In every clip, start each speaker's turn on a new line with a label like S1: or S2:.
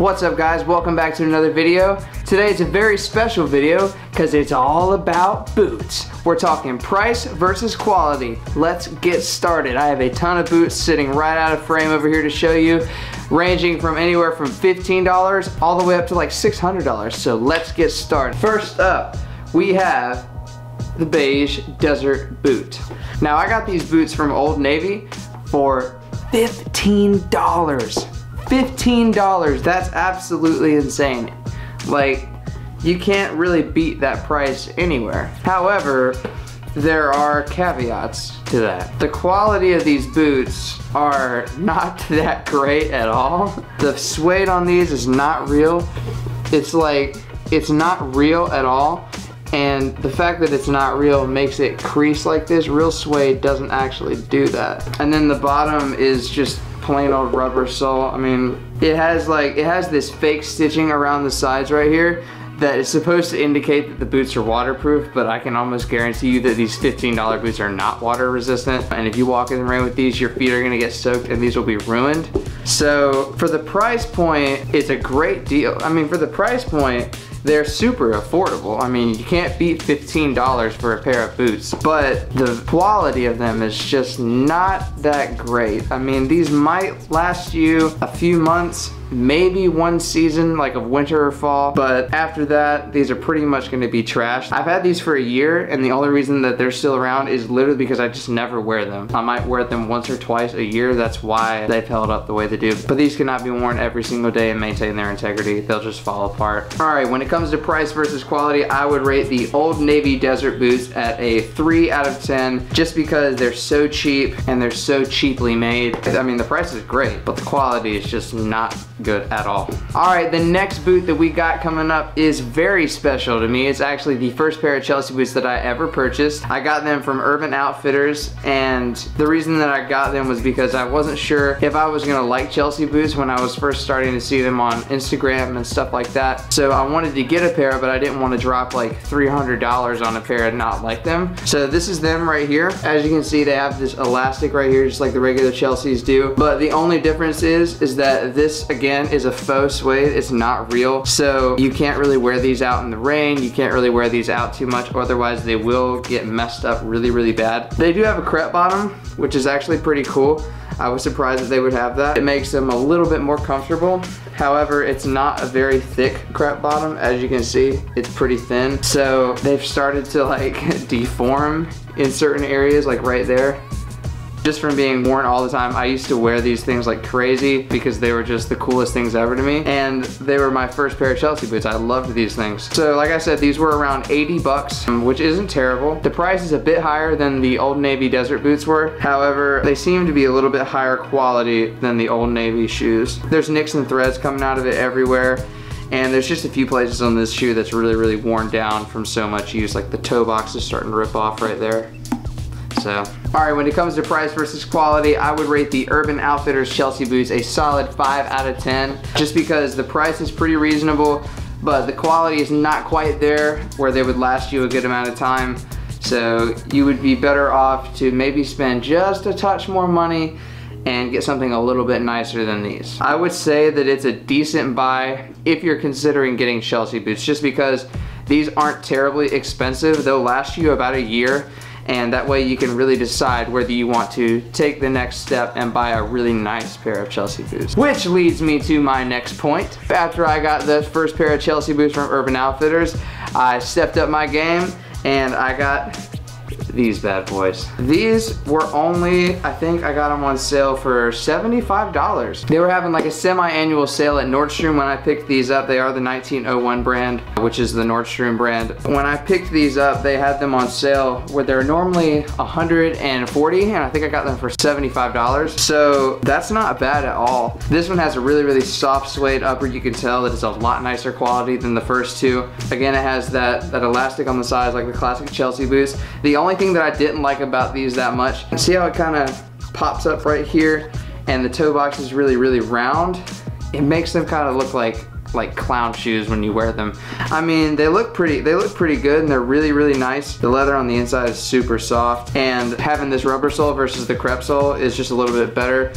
S1: What's up guys, welcome back to another video. Today it's a very special video because it's all about boots. We're talking price versus quality. Let's get started. I have a ton of boots sitting right out of frame over here to show you, ranging from anywhere from $15 all the way up to like $600. So let's get started. First up, we have the beige desert boot. Now I got these boots from Old Navy for $15. $15, that's absolutely insane. Like, you can't really beat that price anywhere. However, there are caveats to that. The quality of these boots are not that great at all. The suede on these is not real. It's like, it's not real at all. And the fact that it's not real makes it crease like this. Real suede doesn't actually do that. And then the bottom is just plain old rubber sole. I mean, it has this fake stitching around the sides right here that is supposed to indicate that the boots are waterproof, but I can almost guarantee you that these $15 boots are not water resistant. And if you walk in the rain with these, your feet are gonna get soaked and these will be ruined. So for the price point, it's a great deal. I mean, for the price point, they're super affordable. I mean, you can't beat $15 for a pair of boots, but the quality of them is just not that great. I mean, these might last you a few months, maybe one season, like of winter or fall, but after that, these are pretty much gonna be trashed. I've had these for a year, and the only reason that they're still around is literally because I just never wear them. I might wear them once or twice a year, that's why they've held up the way they do. But these cannot be worn every single day and maintain their integrity. They'll just fall apart. All right, when it comes to price versus quality, I would rate the Old Navy desert boots at a 3 out of 10, just because they're so cheap and they're so cheaply made. I mean, the price is great, but the quality is just not good at all. All right, the next boot that we got coming up is very special to me. It's actually the first pair of Chelsea boots that I ever purchased. I got them from Urban Outfitters, and the reason that I got them was because I wasn't sure if I was gonna like Chelsea boots when I was first starting to see them on Instagram and stuff like that. So I wanted to get a pair, but I didn't want to drop like $300 on a pair and not like them. So this is them right here. As you can see, they have this elastic right here, just like the regular Chelseas do. But the only difference is that this, again, is a faux suede. It's not real. So you can't really wear these out in the rain. You can't really wear these out too much, otherwise they will get messed up really, really bad. They do have a crepe bottom, which is actually pretty cool. I was surprised that they would have that. It makes them a little bit more comfortable. However, it's not a very thick crepe bottom. As you can see, it's pretty thin. So they've started to like deform in certain areas, like right there. Just from being worn all the time. I used to wear these things like crazy because they were just the coolest things ever to me. And they were my first pair of Chelsea boots. I loved these things. So like I said, these were around 80 bucks, which isn't terrible. The price is a bit higher than the Old Navy desert boots were. However, they seem to be a little bit higher quality than the Old Navy shoes. There's nicks and threads coming out of it everywhere. And there's just a few places on this shoe that's really, really worn down from so much use. Like the toe box is starting to rip off right there. So, all right, when it comes to price versus quality, I would rate the Urban Outfitters Chelsea boots a solid 5 out of 10, just because the price is pretty reasonable, but the quality is not quite there where they would last you a good amount of time. So you would be better off to maybe spend just a touch more money and get something a little bit nicer than these. I would say that it's a decent buy if you're considering getting Chelsea boots, just because these aren't terribly expensive. They'll last you about a year. And that way you can really decide whether you want to take the next step and buy a really nice pair of Chelsea boots. Which leads me to my next point. After I got the first pair of Chelsea boots from Urban Outfitters, I stepped up my game and I got these bad boys. These were only, I think I got them on sale for $75. They were having like a semi-annual sale at Nordstrom when I picked these up. They are the 1901 brand, which is the Nordstrom brand. When I picked these up, they had them on sale where they're normally $140, and I think I got them for $75. So that's not bad at all. This one has a really, really soft suede upper. You can tell that it's a lot nicer quality than the first two. Again, it has that elastic on the sides like the classic Chelsea boots. The only thing that I didn't like about these that much, see how it kind of pops up right here and the toe box is really, really round? It makes them kind of look like clown shoes when you wear them. I mean, they look pretty good and they're really, really nice. The leather on the inside is super soft, and having this rubber sole versus the crepe sole is just a little bit better.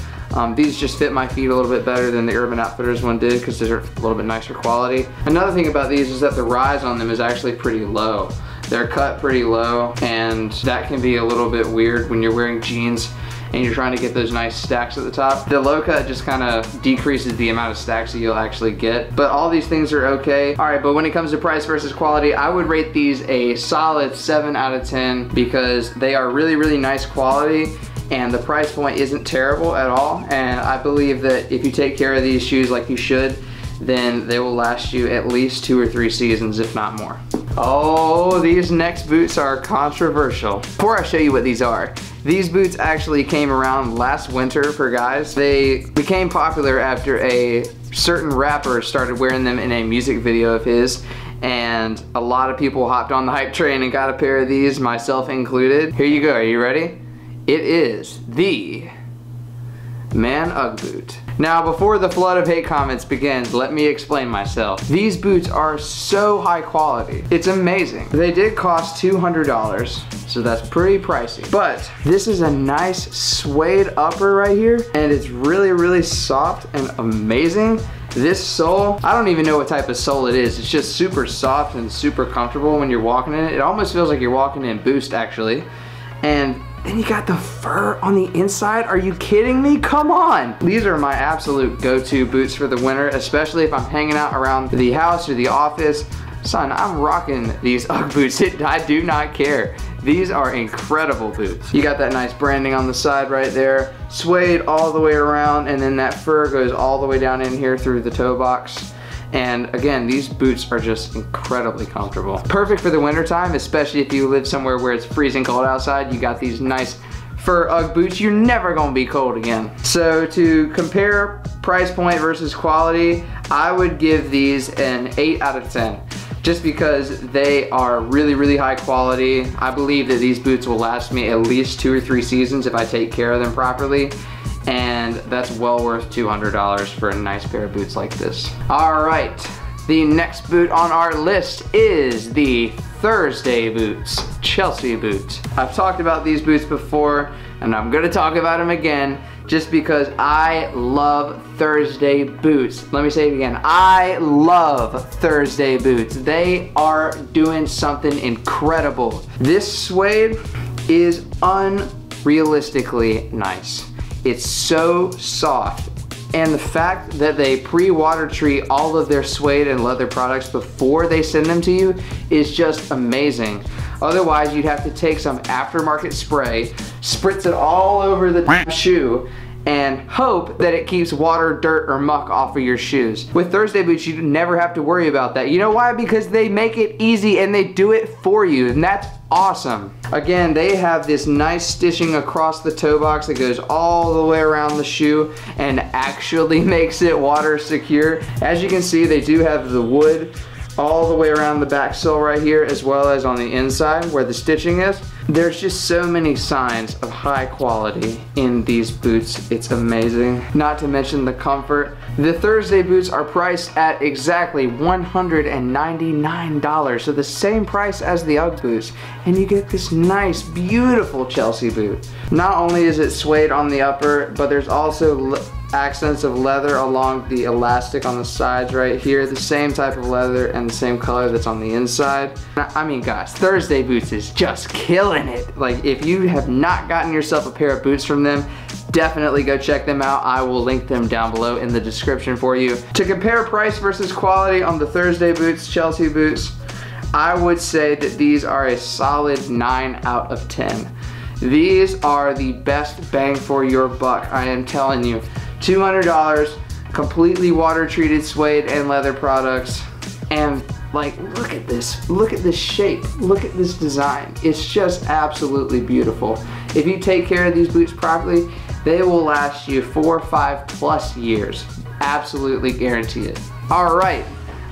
S1: These just fit my feet a little bit better than the Urban Outfitters one did because they're a little bit nicer quality. Another thing about these is that the rise on them is actually pretty low. They're cut pretty low, and that can be a little bit weird when you're wearing jeans and you're trying to get those nice stacks at the top. The low cut just kind of decreases the amount of stacks that you'll actually get. But all these things are okay. All right, but when it comes to price versus quality, I would rate these a solid 7 out of 10 because they are really, really nice quality and the price point isn't terrible at all. And I believe that if you take care of these shoes like you should, then they will last you at least 2 or 3 seasons, if not more. Oh, these next boots are controversial. Before I show you what these are, these boots actually came around last winter for guys. They became popular after a certain rapper started wearing them in a music video of his, and a lot of people hopped on the hype train and got a pair of these, myself included. Here you go, are you ready? It is the Man Ugg boot. Now, before the flood of hate comments begins, let me explain myself. These boots are so high quality. It's amazing. They did cost $200, so that's pretty pricey. But this is a nice suede upper right here, and it's really, really soft and amazing. This sole, I don't even know what type of sole it is. It's just super soft and super comfortable when you're walking in it. It almost feels like you're walking in Boost, actually. And then you got the fur on the inside. Are you kidding me? Come on. These are my absolute go-to boots for the winter, especially if I'm hanging out around the house or the office. Son, I'm rocking these Ugg boots. I do not care. These are incredible boots. You got that nice branding on the side right there, suede all the way around, and then that fur goes all the way down in here through the toe box. And again, these boots are just incredibly comfortable. Perfect for the winter time, especially if you live somewhere where it's freezing cold outside. You got these nice fur Ugg boots. You're never gonna be cold again. So to compare price point versus quality, I would give these an 8 out of 10. Just because they are really, really high quality. I believe that these boots will last me at least 2 or 3 seasons if I take care of them properly. And that's well worth $200 for a nice pair of boots like this. All right, the next boot on our list is the Thursday boots, Chelsea boot. I've talked about these boots before, and I'm gonna talk about them again just because I love Thursday boots. Let me say it again, I love Thursday boots. They are doing something incredible. This suede is unrealistically nice. It's so soft, and the fact that they pre-water treat all of their suede and leather products before they send them to you is just amazing. Otherwise, you'd have to take some aftermarket spray, spritz it all over the shoe, and hope that it keeps water, dirt, or muck off of your shoes. With Thursday boots, you never have to worry about that. You know why? Because they make it easy and they do it for you, and that's awesome. Again, they have this nice stitching across the toe box that goes all the way around the shoe and actually makes it water secure. As you can see, they do have the wood all the way around the back sole right here, as well as on the inside where the stitching is. There's just so many signs of high quality in these boots. It's amazing. Not to mention the comfort. The Thursday boots are priced at exactly $199, so the same price as the Ugg boots, and you get this nice, beautiful Chelsea boot. Not only is it suede on the upper, but there's also accents of leather along the elastic on the sides right here, the same type of leather and the same color that's on the inside. I mean, guys, Thursday boots is just killing it. Like, if you have not gotten yourself a pair of boots from them, definitely go check them out. I will link them down below in the description for you. To compare price versus quality on the Thursday boots, Chelsea boots, I would say that these are a solid 9 out of 10. These are the best bang for your buck, I am telling you. $200, completely water treated suede and leather products, and like, look at this shape, look at this design. It's just absolutely beautiful. If you take care of these boots properly, they will last you 4 or 5 plus years. Absolutely guarantee it. All right,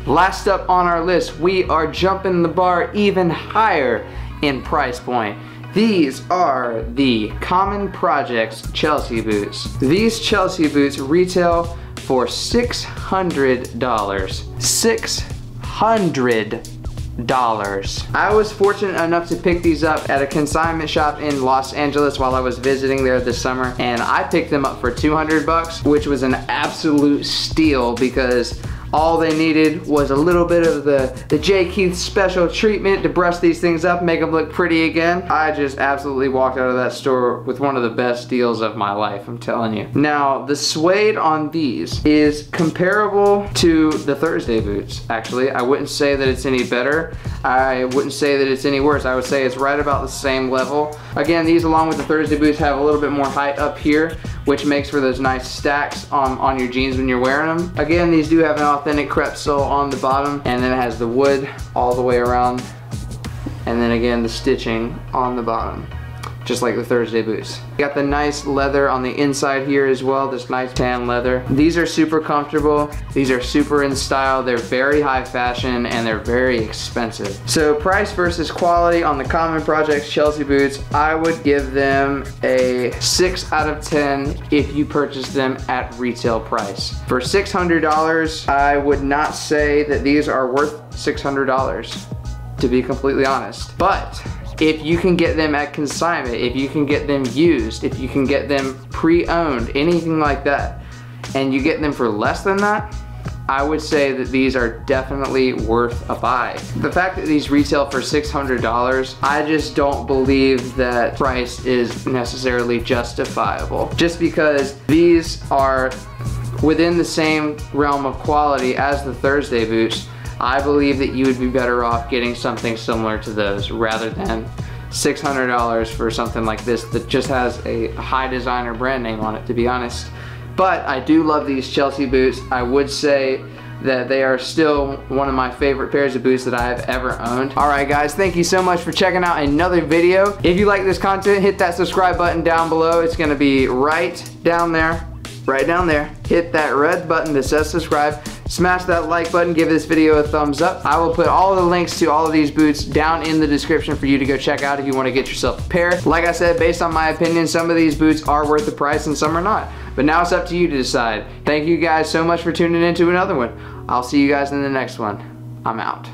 S1: last up on our list, we are jumping the bar even higher in price point. These are the Common Projects Chelsea boots. These Chelsea boots retail for $600. $600. I was fortunate enough to pick these up at a consignment shop in Los Angeles while I was visiting there this summer, and I picked them up for 200 bucks, which was an absolute steal because all they needed was a little bit of the J. Keith special treatment to brush these things up, make them look pretty again. I just absolutely walked out of that store with one of the best deals of my life, I'm telling you. Now, the suede on these is comparable to the Thursday boots, actually. I wouldn't say that it's any better. I wouldn't say that it's any worse. I would say it's right about the same level. Again, these along with the Thursday boots have a little bit more height up here, which makes for those nice stacks on your jeans when you're wearing them. Again, these do have an authentic crepe sole on the bottom, and then it has the wood all the way around, and then again the stitching on the bottom, just like the Thursday boots. Got the nice leather on the inside here as well, this nice tan leather. These are super comfortable, these are super in style, they're very high fashion, and they're very expensive. So price versus quality on the Common Projects Chelsea boots, I would give them a 6 out of 10 if you purchase them at retail price. For $600, I would not say that these are worth $600, to be completely honest. But if you can get them at consignment, if you can get them used, if you can get them pre-owned, anything like that, and you get them for less than that, I would say that these are definitely worth a buy. The fact that these retail for $600, I just don't believe that price is necessarily justifiable. Just because these are within the same realm of quality as the Thursday boots, I believe that you would be better off getting something similar to those rather than $600 for something like this that just has a high designer brand name on it, to be honest. But I do love these Chelsea boots. I would say that they are still one of my favorite pairs of boots that I have ever owned. Alright guys, thank you so much for checking out another video. If you like this content, hit that subscribe button down below. It's gonna be right down there. Hit that red button that says subscribe. Smash that like button, give this video a thumbs up. I will put all of the links to all of these boots down in the description for you to go check out if you want to get yourself a pair. Like I said, based on my opinion, some of these boots are worth the price and some are not. But now it's up to you to decide. Thank you guys so much for tuning in to another one. I'll see you guys in the next one. I'm out.